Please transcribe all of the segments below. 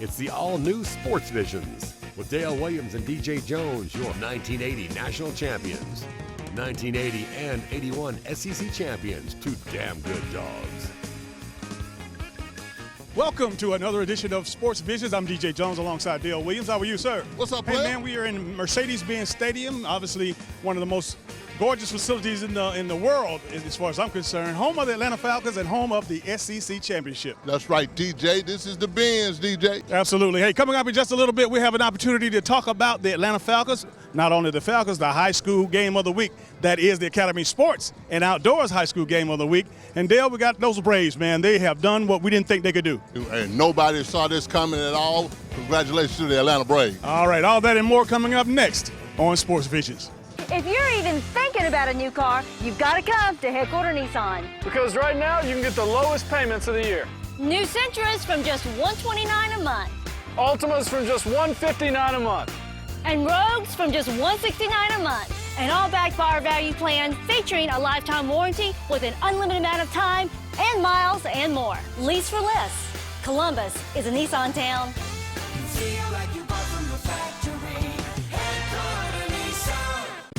It's the all-new Sports Visions with Dale Williams and DJ Jones, your 1980 national champions. 1980 and 81 SEC champions, two damn good dogs. Welcome to another edition of Sports Visions. I'm DJ Jones alongside Dale Williams. How are you, sir? What's up, Hey, player? man, we are in Mercedes-Benz Stadium, obviously one of the most gorgeous facilities in the world, as far as I'm concerned. Home of the Atlanta Falcons and home of the SEC Championship. That's right, DJ. This is the Benz, DJ. Absolutely. Hey, coming up in just a little bit, we have an opportunity to talk about the Atlanta Falcons. Not only the Falcons, the high school game of the week. That is the Academy Sports and Outdoors high school game of the week. And Dale, we got those Braves, man. They have done what we didn't think they could do. And nobody saw this coming at all. Congratulations to the Atlanta Braves. All right, all that and more coming up next on Sports Visions. If you're even thinking about a new car, you've got to come to Headquarter Nissan. Because right now you can get the lowest payments of the year. New Sentras from just $129 a month. Altimas from just $159 a month. And Rogues from just $169 a month. And all backed by our value plan featuring a lifetime warranty with an unlimited amount of time and miles and more. Lease for less. Columbus is a Nissan town.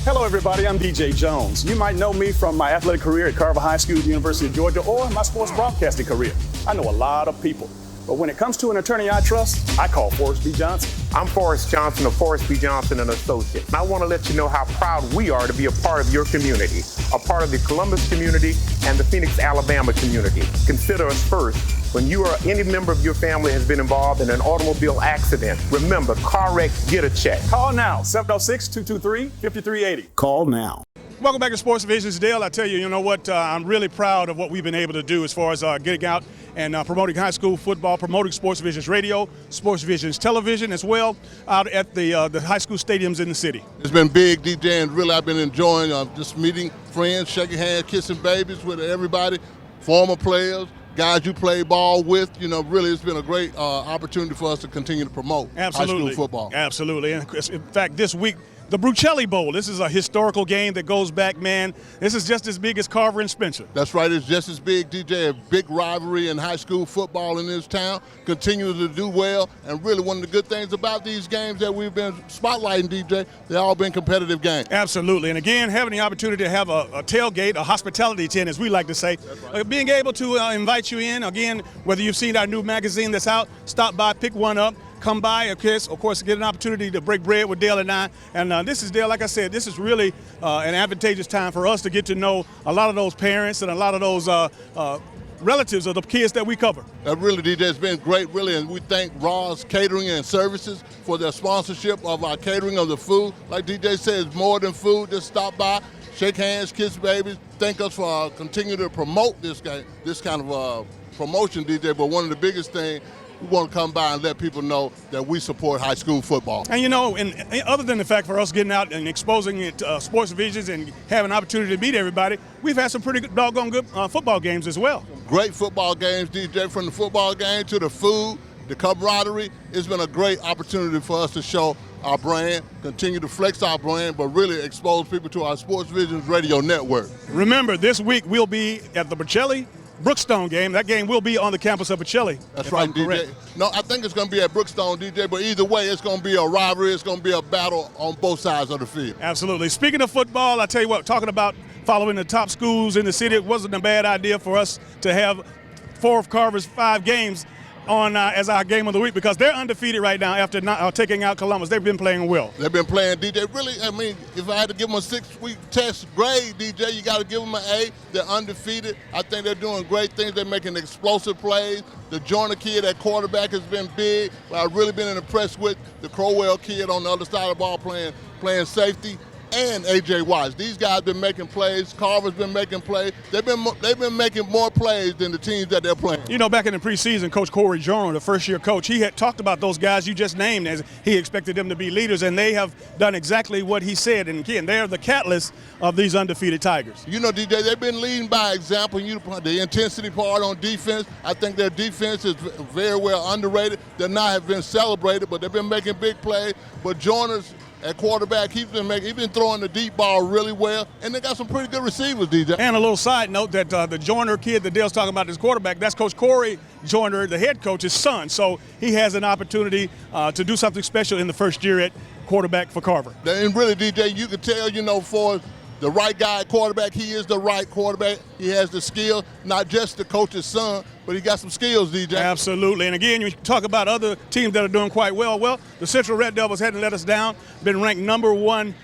Hello, everybody. I'm DJ Jones. You might know me from my athletic career at Carver High School, University of Georgia, or my sports broadcasting career. I know a lot of people, but when it comes to an attorney I trust, I call Forrest B. Johnson. I'm Forrest Johnson of Forrest B. Johnson and Associates. And I want to let you know how proud we are to be a part of your community, a part of the Columbus community and the Phoenix, Alabama community. Consider us first. When you or any member of your family has been involved in an automobile accident, remember, car wreck, get a check. Call now, 706-223-5380. Call now. Welcome back to Sports Visions. Dale, I tell you, you know what? I'm really proud of what we've been able to do as far as getting out and promoting high school football, promoting Sports Visions Radio, Sports Visions Television as well, out at the high school stadiums in the city. It's been big, DJ, and really I've been enjoying just meeting friends, shaking hands, kissing babies with everybody, former players, guys you play ball with. You know, really it's been a great opportunity for us to continue to promote high school football. Absolutely. And in fact, this week, the Brucelli Bowl. This is a historical game that goes back, man. This is just as big as Carver and Spencer. That's right. It's just as big, DJ. A big rivalry in high school football in this town. Continues to do well. And really one of the good things about these games that we've been spotlighting, DJ, they've all been competitive games. Absolutely. And again, having the opportunity to have a tailgate, a hospitality tent, as we like to say, being able to invite you in, again, whether you've seen our new magazine that's out, stop by, pick one up. Come by, of course, get an opportunity to break bread with Dale and I. And this is Dale, like I said, this is really an advantageous time for us to get to know a lot of those parents and a lot of those relatives of the kids that we cover. That really, DJ, has been great, really, and we thank Ross Catering and Services for their sponsorship of our catering of the food. Like DJ said, it's more than food. Just stop by, shake hands, kiss babies. Thank us for continuing to promote this kind of promotion, DJ. But one of the biggest things, we want to come by and let people know that we support high school football. And you know, and other than the fact for us getting out and exposing it to Sports Visions and having an opportunity to meet everybody, we've had some pretty good, doggone good football games as well. Great football games, DJ, from the football game to the food, the camaraderie. It's been a great opportunity for us to show our brand, continue to flex our brand, but really expose people to our Sports Visions radio network. Remember, this week we'll be at the Bocelli Brookstone game. That game will be on the campus of Bocelli. That's right, DJ. Correct. No, I think it's going to be at Brookstone, DJ, but either way, it's going to be a rivalry. It's going to be a battle on both sides of the field. Absolutely. Speaking of football, I tell you what, talking about following the top schools in the city, it wasn't a bad idea for us to have 4 of Carver's 5 games on as our game of the week because they're undefeated right now after taking out Columbus. They've been playing well. They've been playing, DJ. Really, I mean, if I had to give them a 6-week test grade, DJ, you got to give them an A. They're undefeated. I think they're doing great things. They're making explosive plays. The Joyner kid at quarterback has been big. I've really been impressed with the Crowell kid on the other side of the ball playing safety. And A.J. Watts. These guys been making plays. Carver's been making plays. They've been making more plays than the teams that they're playing. You know, back in the preseason, Coach Corey Joyner, the first-year coach, he had talked about those guys you just named as he expected them to be leaders, and they have done exactly what he said. And again, they're the catalyst of these undefeated Tigers. You know, DJ, they've been leading by example. The intensity part on defense, I think their defense is very well underrated. They're not have been celebrated, but they've been making big plays. But Joyner's at quarterback. He's been throwing the deep ball really well, and they got some pretty good receivers, DJ. And a little side note that the Joyner kid that Dale's talking about, this quarterback, that's Coach Corey Joyner, the head coach's son. So he has an opportunity to do something special in the first year at quarterback for Carver. And really, DJ, you can tell, for the right guy at quarterback, he is the right quarterback. He has the skill, not just the coach's son, but he got some skills, DJ. Absolutely. And again, you talk about other teams that are doing quite well. Well, the Central Red Devils hadn't let us down, been ranked number 1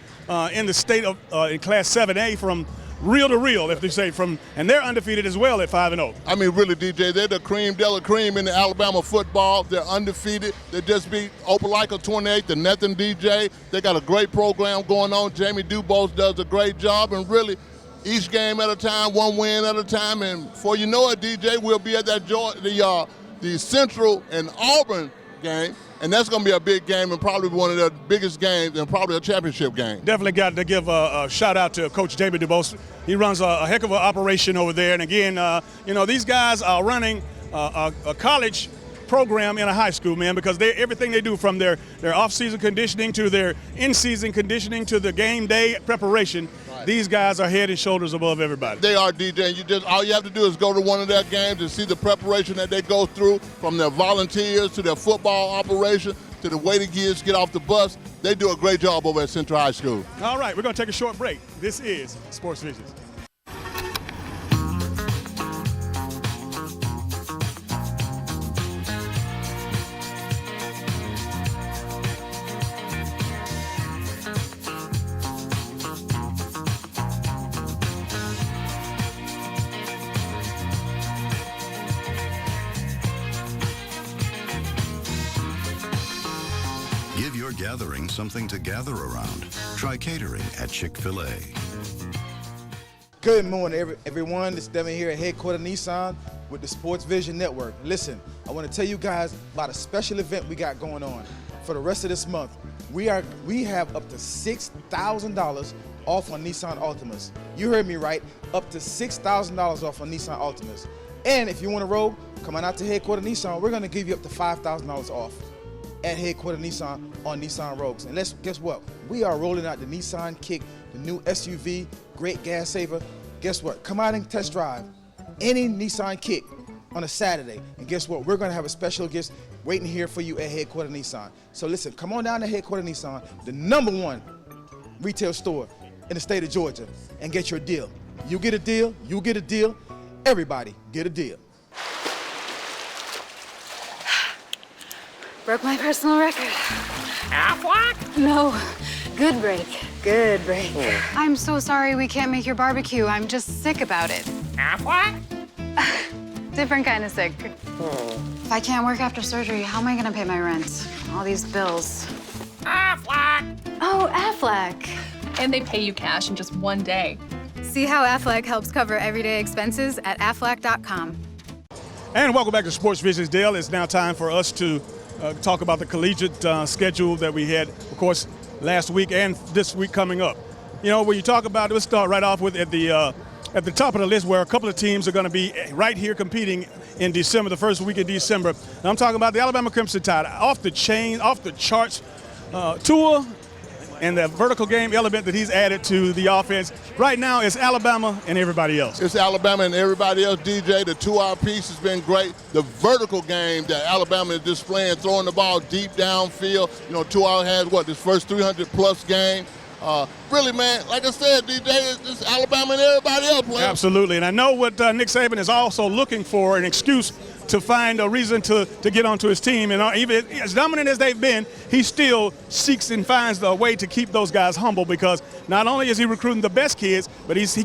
in the state of in Class 7A from reel to reel, if they say, and they're undefeated as well at 5-0. I mean, really, DJ, they're the cream de la cream in the Alabama football. They're undefeated. They just beat Opelika 28 to nothing, DJ. They got a great program going on. Jamie Dubose does a great job, and really, each game at a time, one win at a time, and before you know it, DJ, we'll be at that the Central and Auburn game, and that's going to be a big game and probably one of the biggest games and probably a championship game. Definitely got to give a shout out to Coach Jamie Dubose. He runs a heck of an operation over there, and again, these guys are running a college program in a high school, man, because everything they do from their off-season conditioning to their in-season conditioning to the game day preparation, these guys are head and shoulders above everybody. They are, DJ. All you have to do is go to one of their games and see the preparation that they go through, from their volunteers to their football operation to the way the kids get off the bus. They do a great job over at Central High School. All right, we're going to take a short break. This is Sports Visions. Give your gathering something to gather around. Try catering at Chick-fil-A. Good morning, everyone. It's Devin here at Headquarters Nissan with the Sports Vision Network. Listen, I want to tell you guys about a special event we got going on for the rest of this month. We have up to $6,000 off on Nissan Altimas. You heard me right, up to $6,000 off on Nissan Altimas. And if you want to roll, come on out to Headquarters Nissan. We're going to give you up to $5,000 off at Headquarters Nissan on Nissan Rogues. And guess what? We are rolling out the Nissan Kick, the new SUV, great gas saver. Guess what? Come out and test drive any Nissan Kick on a Saturday. And guess what? We're gonna have a special guest waiting here for you at Headquarters Nissan. So listen, come on down to Headquarters Nissan, the #1 retail store in the state of Georgia, and get your deal. You get a deal, you get a deal, everybody get a deal. Broke my personal record. Aflac? No, good break. Good break. I'm so sorry we can't make your barbecue. I'm just sick about it. Aflac? Different kind of sick. If I can't work after surgery, how am I gonna pay my rent? All these bills. Aflac! Oh, Aflac. And they pay you cash in just one day. See how Aflac helps cover everyday expenses at Aflac.com. And welcome back to Sports Visions. Dale, it's now time for us to talk about the collegiate schedule that we had, of course, last week and this week coming up. When you talk about it, let's start right off with at the top of the list, where a couple of teams are going to be right here competing in December, the first week of December. And I'm talking about the Alabama Crimson Tide, off the charts tour and the vertical game element that he's added to the offense. Right now, it's Alabama and everybody else. It's Alabama and everybody else, DJ. The 2-hour piece has been great. The vertical game that Alabama is displaying, throwing the ball deep downfield. 2-hour has, this first 300-plus game. Really, man, like I said, DJ, it's Alabama and everybody else playing. Absolutely, and I know what Nick Saban is also looking for, an excuse to find a reason to get onto his team. And even as dominant as they've been, he still seeks and finds a way to keep those guys humble, because not only is he recruiting the best kids, but he's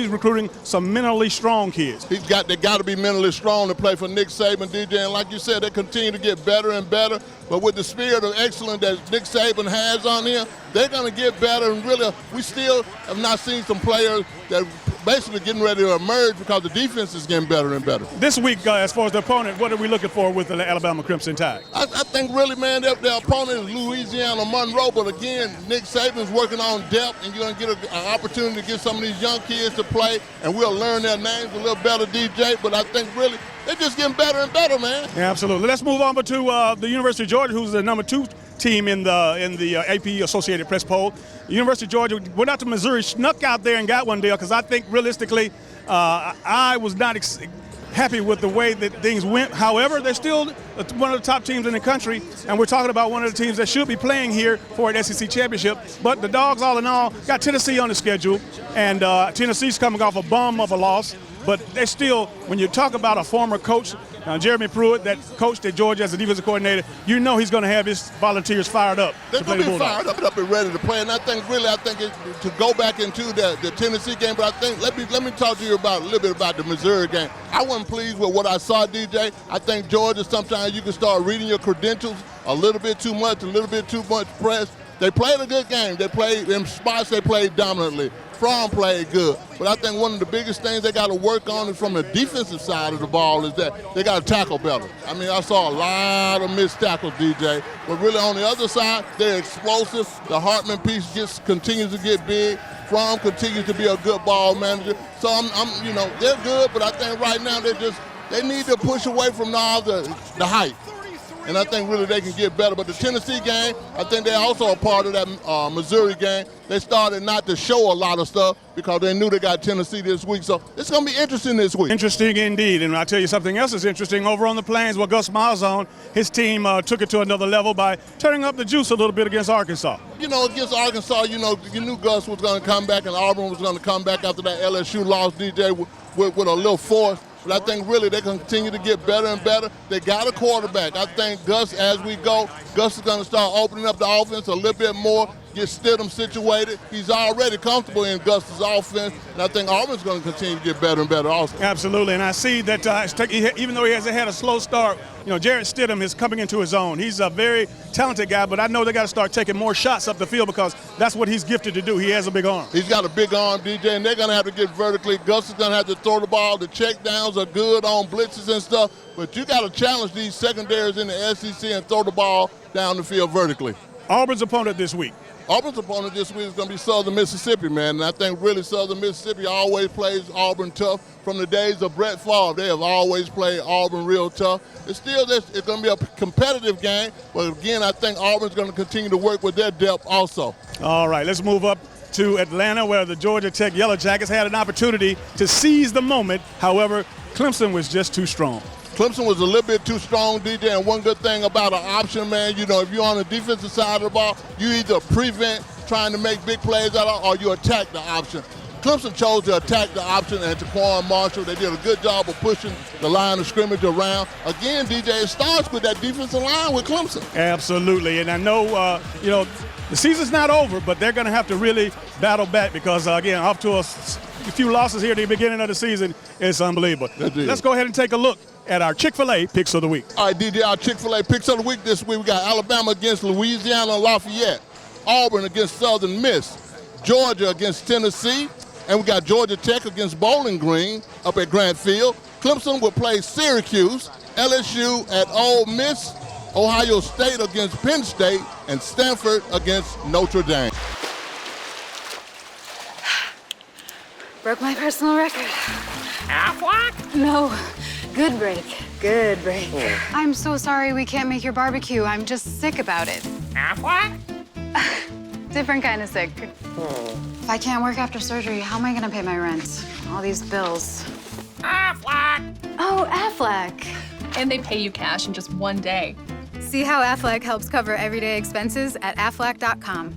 recruiting some mentally strong kids. They got to be mentally strong to play for Nick Saban, DJ. And like you said, they continue to get better and better. But with the spirit of excellence that Nick Saban has on here, they're going to get better. And really, we still have not seen some players that basically getting ready to emerge, because the defense is getting better and better. This week, as far as the opponent, what are we looking for with the Alabama Crimson Tide? I think really, man, their opponent is Louisiana Monroe. But again, Nick Saban's working on depth, and you're going to get an opportunity to get some of these young kids to play, and we'll learn their names a little better, DJ. But I think really they're just getting better and better, man. Yeah, absolutely. Let's move on to the University of Georgia, who's the #2 team in the AP Associated Press poll. University of Georgia went out to Missouri, snuck out there and got one deal because I think realistically I was not happy with the way that things went. However, they're still one of the top teams in the country, and we're talking about one of the teams that should be playing here for an SEC championship. But the Dogs, all in all, got Tennessee on the schedule, and Tennessee's coming off a bum of a loss. But they're still, when you talk about a former coach, Jeremy Pruitt, that coached at Georgia as a defensive coordinator, you know he's going to have his Volunteers fired up. They're going to be fired up and ready to play. And I think to go back into the Tennessee game, but I think let me talk to you about a little bit about the Missouri game. I wasn't pleased with what I saw, DJ. I think Georgia, sometimes you can start reading your credentials a little bit too much press. They played a good game. They played in spots. They played dominantly. Fromm played good. But I think one of the biggest things they got to work on is from the defensive side of the ball is that they got to tackle better. I mean, I saw a lot of missed tackles, DJ. But really on the other side, they're explosive. The Hartman piece continues to get big. Fromm continues to be a good ball manager. So they're good, but I think right now they need to push away from all the hype. And I think really they can get better. But the Tennessee game, I think they're also a part of that Missouri game. They started not to show a lot of stuff because they knew they got Tennessee this week. So it's going to be interesting this week. Interesting indeed. And I'll tell you something else is interesting. Over on the Plains where Gus Malzahn, his team took it to another level by turning up the juice a little bit against Arkansas. Against Arkansas, you knew Gus was going to come back and Auburn was going to come back after that LSU loss, DJ, with a little force. But I think really they continue to get better and better. They got a quarterback. I think Gus, as we go, Gus is going to start opening up the offense a little bit more, get Stidham situated. He's already comfortable in Gus's offense, and I think Auburn's going to continue to get better and better also. Absolutely, and I see that even though he hasn't had a slow start, Jarrett Stidham is coming into his own. He's a very talented guy, but I know they got to start taking more shots up the field because that's what he's gifted to do. He has a big arm. He's got a big arm, DJ, and they're going to have to get vertically. Gus is going to have to throw the ball. The check downs are good on blitzes and stuff, but you got to challenge these secondaries in the SEC and throw the ball down the field vertically. Auburn's opponent this week. Auburn's opponent this week is going to be Southern Mississippi, man. And I think really Southern Mississippi always plays Auburn tough. From the days of Brett Favre, they have always played Auburn real tough. It's going to be a competitive game, but again, I think Auburn's going to continue to work with their depth also. All right, let's move up to Atlanta where the Georgia Tech Yellow Jackets had an opportunity to seize the moment. However, Clemson was just too strong. Clemson was a little bit too strong, DJ, and one good thing about an option, man, if you're on the defensive side of the ball, you either prevent trying to make big plays out of or you attack the option. Clemson chose to attack the option, and Taquan Marshall, they did a good job of pushing the line of scrimmage around. Again, DJ, it starts with that defensive line with Clemson. Absolutely, and I know, the season's not over, but they're going to have to really battle back because, again, off to a few losses here at the beginning of the season, it's unbelievable. Let's go ahead and take a look at our Chick-fil-A Picks of the Week. All right, DJ, our Chick-fil-A Picks of the Week this week, we got Alabama against Louisiana and Lafayette, Auburn against Southern Miss, Georgia against Tennessee, and we got Georgia Tech against Bowling Green up at Grant Field. Clemson will play Syracuse, LSU at Ole Miss, Ohio State against Penn State, and Stanford against Notre Dame. Broke my personal record. Aflac? No. Good break. Good break. I'm so sorry we can't make your barbecue. I'm just sick about it. Aflac? Different kind of sick. If I can't work after surgery, how am I gonna pay my rent? All these bills. Aflac? Oh, Aflac. And they pay you cash in just one day. See how Aflac helps cover everyday expenses at Aflac.com.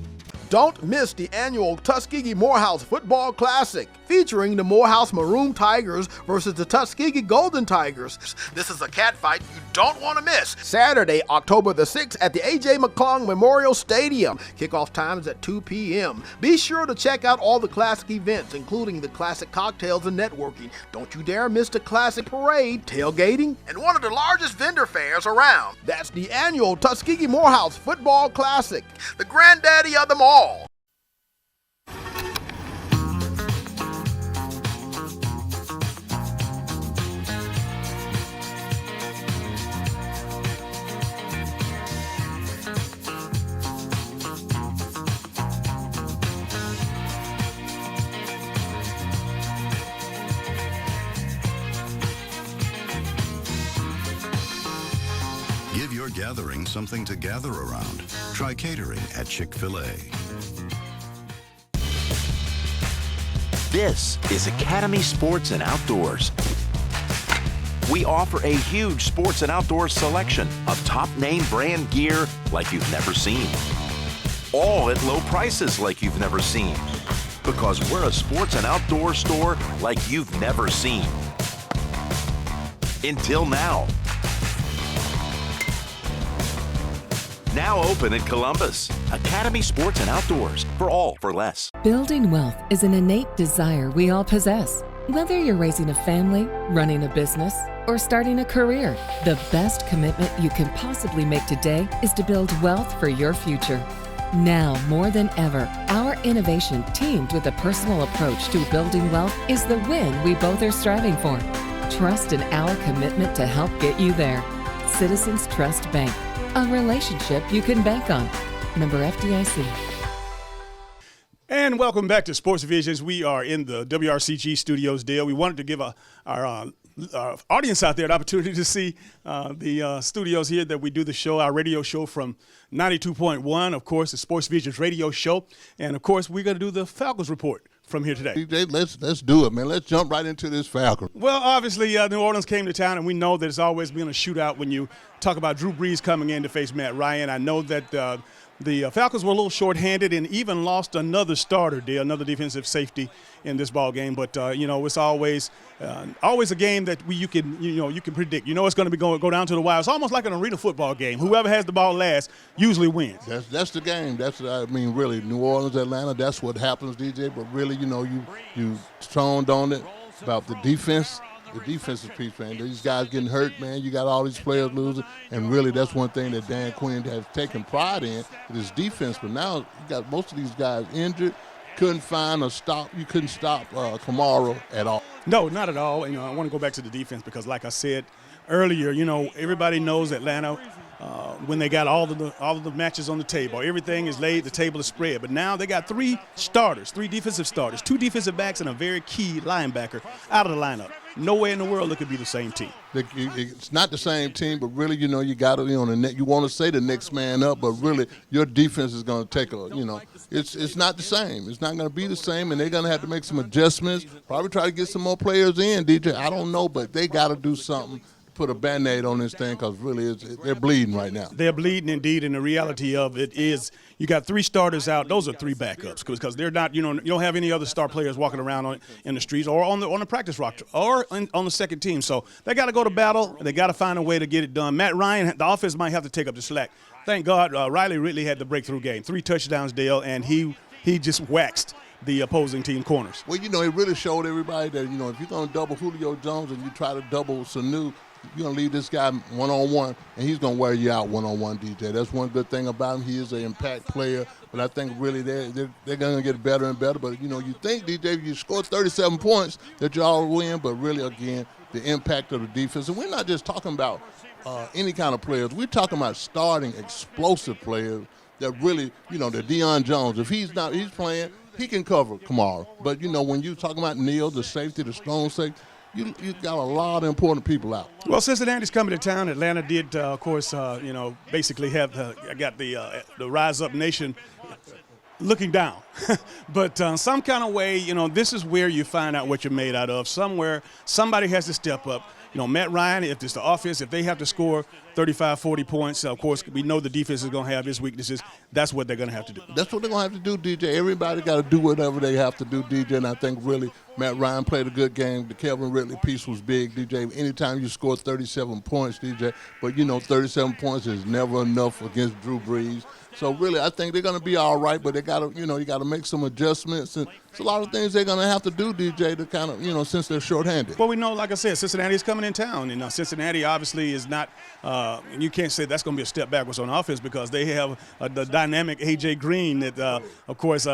Don't miss the annual Tuskegee Morehouse Football Classic, featuring the Morehouse Maroon Tigers versus the Tuskegee Golden Tigers. This is a cat fight you don't want to miss. Saturday, October the 6th at the A.J. McClung Memorial Stadium. Kickoff times at 2 p.m. Be sure to check out all the Classic events, including the Classic cocktails and networking. Don't you dare miss the Classic parade, tailgating, and one of the largest vendor fairs around. That's the annual Tuskegee Morehouse Football Classic, the granddaddy of them all. Give your gathering something to gather around, try catering at Chick-fil-A. This is Academy Sports and Outdoors. We offer a huge sports and outdoors selection of top name brand gear like you've never seen. All at low prices like you've never seen. Because we're a sports and outdoor store like you've never seen. Until now. Now open in Columbus. Academy Sports and Outdoors. For all for less. Building wealth is an innate desire we all possess. Whether you're raising a family, running a business, or starting a career, the best commitment you can possibly make today is to build wealth for your future. Now, more than ever, our innovation teamed with a personal approach to building wealth is the win we both are striving for. Trust in our commitment to help get you there. Citizens Trust Bank, a relationship you can bank on. Member FDIC. And welcome back to Sports Visions. We are in the WRCG studios, Dale. We wanted to give our audience out there an opportunity to see the studios here that we do the show, our radio show from 92.1, of course, the Sports Visions radio show. And, of course, we're going to do the Falcons report from here today. DJ, let's do it, man. Let's jump right into this Falcons. Well, obviously, New Orleans came to town, and we know that it's always been a shootout when you talk about Drew Brees coming in to face Matt Ryan. I know that the Falcons were a little shorthanded and even lost another starter, another defensive safety in this ball game. But it's always a game that you can predict. You know it's going to be go down to the wire. It's almost like an arena football game. Whoever has the ball last usually wins. That's the game. Really, New Orleans, Atlanta. That's what happens, DJ. But really, you stoned on it about the defense. The defensive piece, man. These guys getting hurt, man. You got all these players losing, and really that's one thing that Dan Quinn has taken pride in, is defense. But now you got most of these guys injured. Couldn't find a stop. You couldn't stop Kamara at all. No, not at all. I want to go back to the defense because, like I said earlier, everybody knows Atlanta. When they got all of the matches on the table, everything is laid, the table is spread. But now they got three defensive starters, 2 defensive backs, and a very key linebacker out of the lineup. Nowhere in the world it could be the same team. It's not the same team, but really, you got to be on the net. You want to say the next man up, but really, your defense is going to take it's not the same. It's not going to be the same, and they're going to have to make some adjustments. Probably try to get some more players in, DJ. I don't know, but they got to do something. Put a Band-Aid on this thing because really they're bleeding right now. They're bleeding indeed, and the reality of it is you got 3 starters out. Those are 3 backups because they're not, you don't have any other star players walking around in the streets or on the practice roster or on the second team. So they got to go to battle. They got to find a way to get it done. Matt Ryan, the offense might have to take up the slack. Thank God Riley Ridley had the breakthrough game. 3 touchdowns, Dale, and he just waxed the opposing team corners. Well, it really showed everybody that, if you're going to double Julio Jones and you try to double Sanu, you're going to leave this guy one-on-one, and he's going to wear you out one-on-one, DJ. That's one good thing about him. He is an impact player, but I think really they're going to get better and better. But, you think, DJ, if you score 37 points, that you all win, but really, again, the impact of the defense. And we're not just talking about any kind of players. We're talking about starting explosive players that really, the Deion Jones. If he's playing, he can cover Kamara. But, when you're talking about Neal, the safety, the strong safety, you got a lot of important people out. Well, Cincinnati's coming to town. Atlanta did, of course, basically have got the Rise Up Nation looking down. But some kind of way, this is where you find out what you're made out of. Somewhere, somebody has to step up. Matt Ryan, if it's the offense, if they have to score 35, 40 points, of course, we know the defense is going to have its weaknesses. That's what they're going to have to do. That's what they're going to have to do, DJ. Everybody got to do whatever they have to do, DJ, and I think really Matt Ryan played a good game. The Calvin Ridley piece was big, DJ. Anytime you score 37 points, DJ, but 37 points is never enough against Drew Brees. So really, I think they're going to be all right, but they got to, you got to make some adjustments, and it's a lot of things they're going to have to do, DJ, to kind of, since they're shorthanded. Well, we know, like I said, Cincinnati is coming in town, and Cincinnati obviously is not. And you can't say that's going to be a step backwards on offense because they have the dynamic A.J. Green that, of course.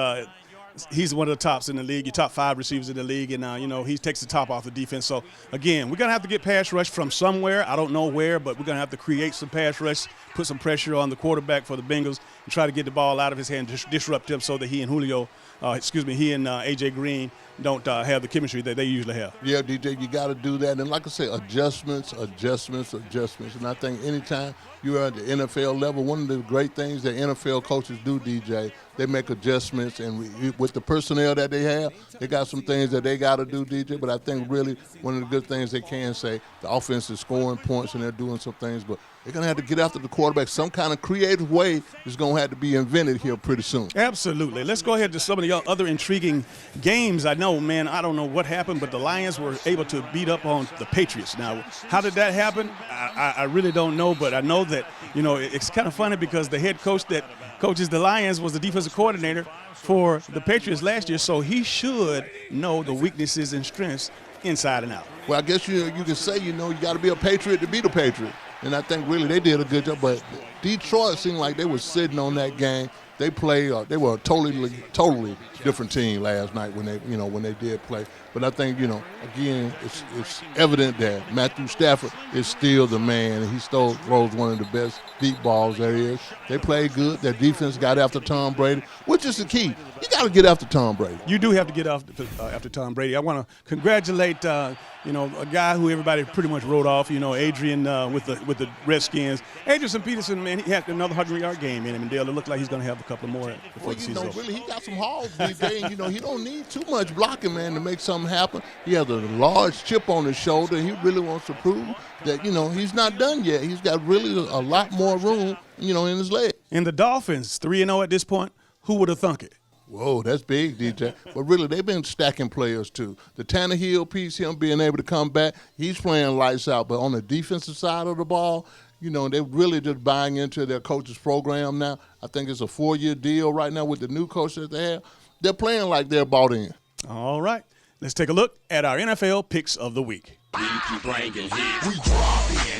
He's one of the tops in the league, your top 5 receivers in the league, and, he takes the top off the defense. So, again, we're going to have to get pass rush from somewhere. I don't know where, but we're going to have to create some pass rush, put some pressure on the quarterback for the Bengals, and try to get the ball out of his hand, disrupt him so that he and A.J. Green don't have the chemistry that they usually have. Yeah, DJ, you got to do that. And like I said, adjustments. And I think anytime you're at the NFL level, one of the great things that NFL coaches do, DJ, they make adjustments. And with the personnel that they have, they got some things that they got to do, DJ. But I think really one of the good things they can say, the offense is scoring points and they're doing some things, but they're going to have to get after the quarterback. Some kind of creative way is going to have to be invented here pretty soon. Absolutely. Let's go ahead to some of the other intriguing games. I don't know what happened, but the Lions were able to beat up on the Patriots. Now, how did that happen? I really don't know, but I know that, it's kind of funny because the head coach that coaches the Lions was the defensive coordinator for the Patriots last year, so he should know the weaknesses and strengths inside and out. Well, I guess you can say, you got to be a Patriot to beat a Patriot. And I think really they did a good job. But Detroit seemed like they were sitting on that game. They were a totally different team last night when they did play. But I think, again, it's evident that Matthew Stafford is still the man, and he throws one of the best deep balls there is. They played good. Their defense got after Tom Brady, which is the key. You got to get after Tom Brady. You do have to get after Tom Brady. I want to congratulate, a guy who everybody pretty much wrote off, Adrian with the Redskins. Adrian Peterson, man, he had another 100-yard game in him, and Dale, it looked like he's going to have a couple more before the season's over. Really, he got some hauls these days. He don't need too much blocking, man, to make something happen. He has a large chip on his shoulder, and he really wants to prove that, he's not done yet. He's got really a lot more room, in his leg. And the Dolphins, 3-0 at this point, who would have thunk it? Whoa, that's big, DJ. But really, they've been stacking players, too. The Tannehill piece, him being able to come back, he's playing lights out. But on the defensive side of the ball, they're really just buying into their coach's program now. I think it's a 4-year deal right now with the new coach that they have. They're playing like they're bought in. All right. Let's take a look at our NFL Picks of the Week. We drop in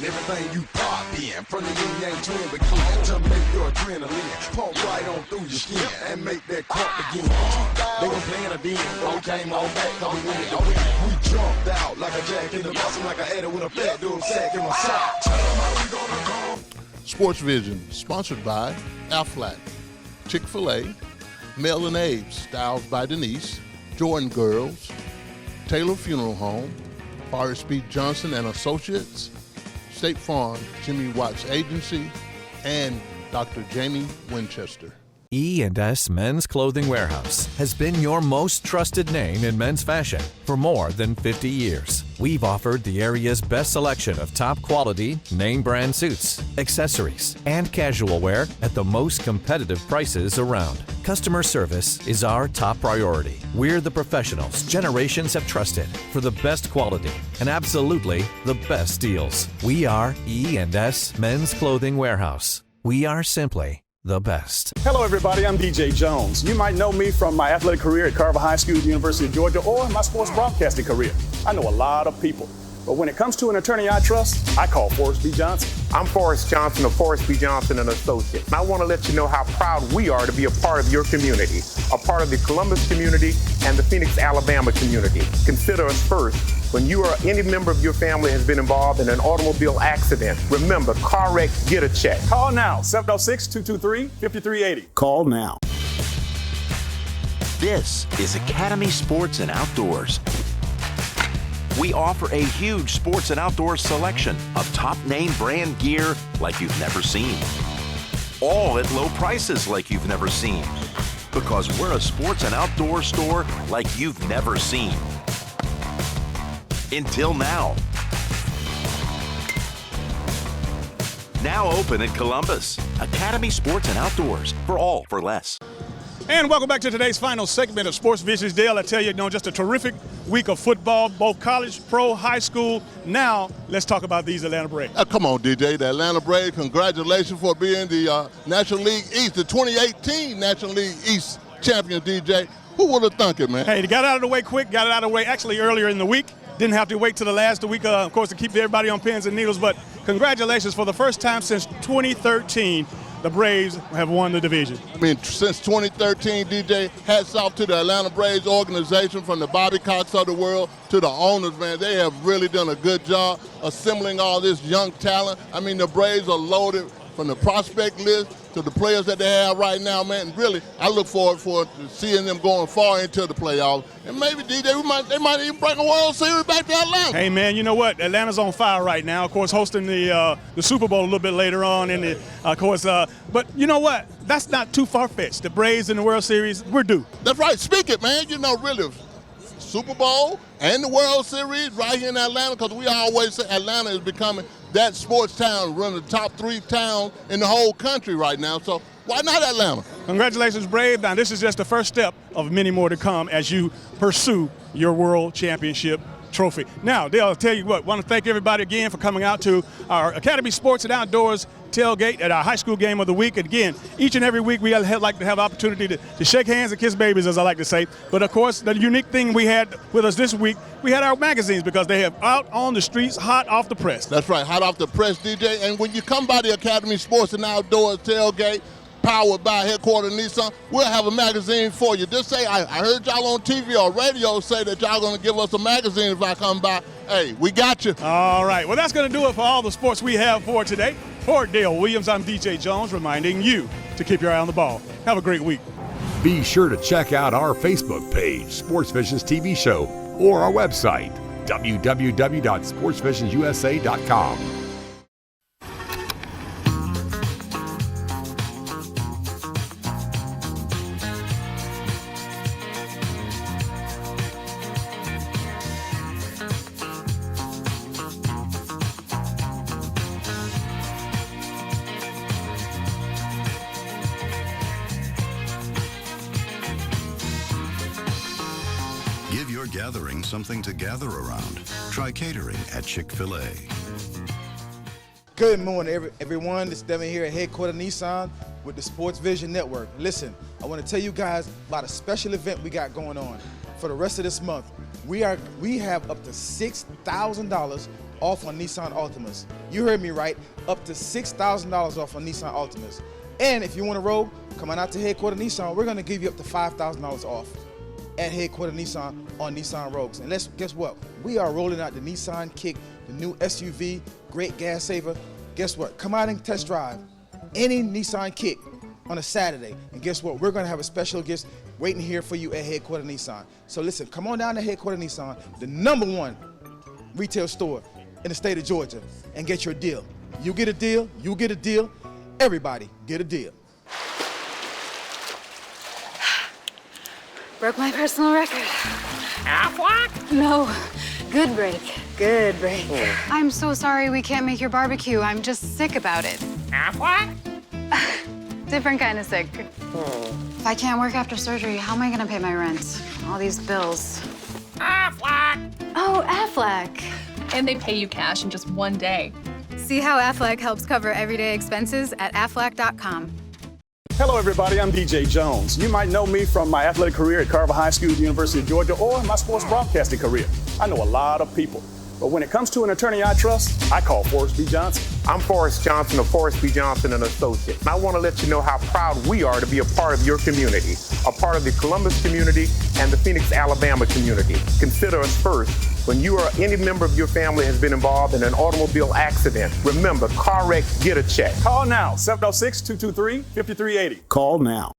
everything you pop in. From the yin yang twin begin to make your adrenaline pump right on through your skin and make that crop begin. They were playing a den, all came all back, come win. We jumped out like a jack in the box, like a header with a fat dude sack in my sock. Tell them how we gonna go. Sports Vision, sponsored by Aflac, Chick-fil-A, Mel and Abe's, Styles by Denise, Jordan Girls, Taylor Funeral Home, Forrest B. Johnson and Associates, State Farm, Jimmy Watts Agency, and Dr. Jamie Winchester. E&S Men's Clothing Warehouse has been your most trusted name in men's fashion for more than 50 years. We've offered the area's best selection of top quality, name brand suits, accessories, and casual wear at the most competitive prices around. Customer service is our top priority. We're the professionals generations have trusted for the best quality and absolutely the best deals. We are E&S Men's Clothing Warehouse. We are simply the best. Hello everybody, I'm DJ Jones. You might know me from my athletic career at Carver High School, University of Georgia, or my sports broadcasting career. I know a lot of people, but when it comes to an attorney I trust, I call Forrest B. Johnson. I'm Forrest Johnson of Forrest B. Johnson and Associates. And I want to let you know how proud we are to be a part of your community, a part of the Columbus community and the Phoenix, Alabama community. Consider us first. When you or any member of your family has been involved in an automobile accident, remember, car wreck, get a check. Call now, 706-223-5380. Call now. This is Academy Sports and Outdoors. We offer a huge sports and outdoors selection of top name brand gear like you've never seen. All at low prices like you've never seen. Because we're a sports and outdoor store like you've never seen. Until now. Now open in Columbus. Academy Sports and Outdoors. For all for less. And welcome back to today's final segment of Sports Visions. Dale, I tell you, just a terrific week of football, both college, pro, high school. Now, let's talk about these Atlanta Braves. Come on, DJ. The Atlanta Braves, congratulations for being the National League East, the 2018 National League East champion, DJ. Who would have thunk it, man? Hey, they got it out of the way quick, got it out of the way actually earlier in the week. Didn't have to wait till the last week, of course, to keep everybody on pins and needles. But congratulations, for the first time since 2013, the Braves have won the division. I mean, since 2013, DJ, hats off to the Atlanta Braves organization, from the Bobby Cox of the world to the owners, man. They have really done a good job assembling all this young talent. I mean, the Braves are loaded from the prospect list to the players that they have right now, man. And really, I look forward to seeing them going far into the playoffs. And maybe, DJ, they might even bring a World Series back to Atlanta. Hey, man, you know what? Atlanta's on fire right now. Of course, hosting the Super Bowl a little bit later on. And, but you know what? That's not too far-fetched. The Braves in the World Series, we're due. That's right. Speak it, man. You know, really, Super Bowl and the World Series right here in Atlanta, because we always say Atlanta is becoming that sports town, one of the top 3 towns in the whole country right now. So why not Atlanta? Congratulations, Brave. Now, this is just the first step of many more to come as you pursue your World Championship trophy. Now, Dale, I'll tell you what, want to thank everybody again for coming out to our Academy Sports and Outdoors tailgate at our high school game of the week. And again, each and every week we like to have opportunity to shake hands and kiss babies, as I like to say. But of course, the unique thing we had with us this week, we had our magazines, because they have out on the streets, hot off the press. That's right, hot off the press, DJ. And when you come by the Academy Sports and Outdoors tailgate, powered by Headquarters Nissan, we'll have a magazine for you. Just say, I heard y'all on TV or radio say that y'all going to give us a magazine if I come by. Hey, we got you. All right, well, that's going to do it for all the sports we have for today. For Dale Williams, I'm DJ Jones, reminding you to keep your eye on the ball. Have a great week. Be sure to check out our Facebook page, Sports Visions TV Show, or our website, www.sportsvisionsusa.com. Give your gathering something to gather around. Try catering at Chick-fil-A. Good morning, everyone. This is Devin here at Headquarters Nissan with the Sports Vision Network. Listen, I want to tell you guys about a special event we got going on. For the rest of this month, we have up to $6,000 off on Nissan Altimas. You heard me right, up to $6,000 off on Nissan Altimas. And if you want to roll, come on out to Headquarters Nissan. We're going to give you up to $5,000 off at Headquarters Nissan on Nissan Rogues. And guess what? We are rolling out the Nissan Kick, the new SUV, great gas saver. Guess what? Come out and test drive any Nissan Kick on a Saturday. And guess what? We're going to have a special gift waiting here for you at Headquarters Nissan. So listen, come on down to Headquarters Nissan, the #1 retail store in the state of Georgia, and get your deal. You get a deal, you get a deal, everybody get a deal. Broke my personal record. Aflac? No, good break. Good break. I'm so sorry we can't make your barbecue. I'm just sick about it. Aflac? Different kind of sick. If I can't work after surgery, how am I gonna pay my rent? All these bills. Aflac? Oh, Aflac. And they pay you cash in just one day. See how Aflac helps cover everyday expenses at aflac.com. Hello, everybody. I'm DJ Jones. You might know me from my athletic career at Carver High School, University of Georgia, or my sports broadcasting career. I know a lot of people. But when it comes to an attorney I trust, I call Forrest B. Johnson. I'm Forrest Johnson of Forrest B. Johnson & Associates. And I want to let you know how proud we are to be a part of your community, a part of the Columbus community and the Phoenix, Alabama community. Consider us first. When you or any member of your family has been involved in an automobile accident, remember, car wreck, get a check. Call now, 706-223-5380. Call now.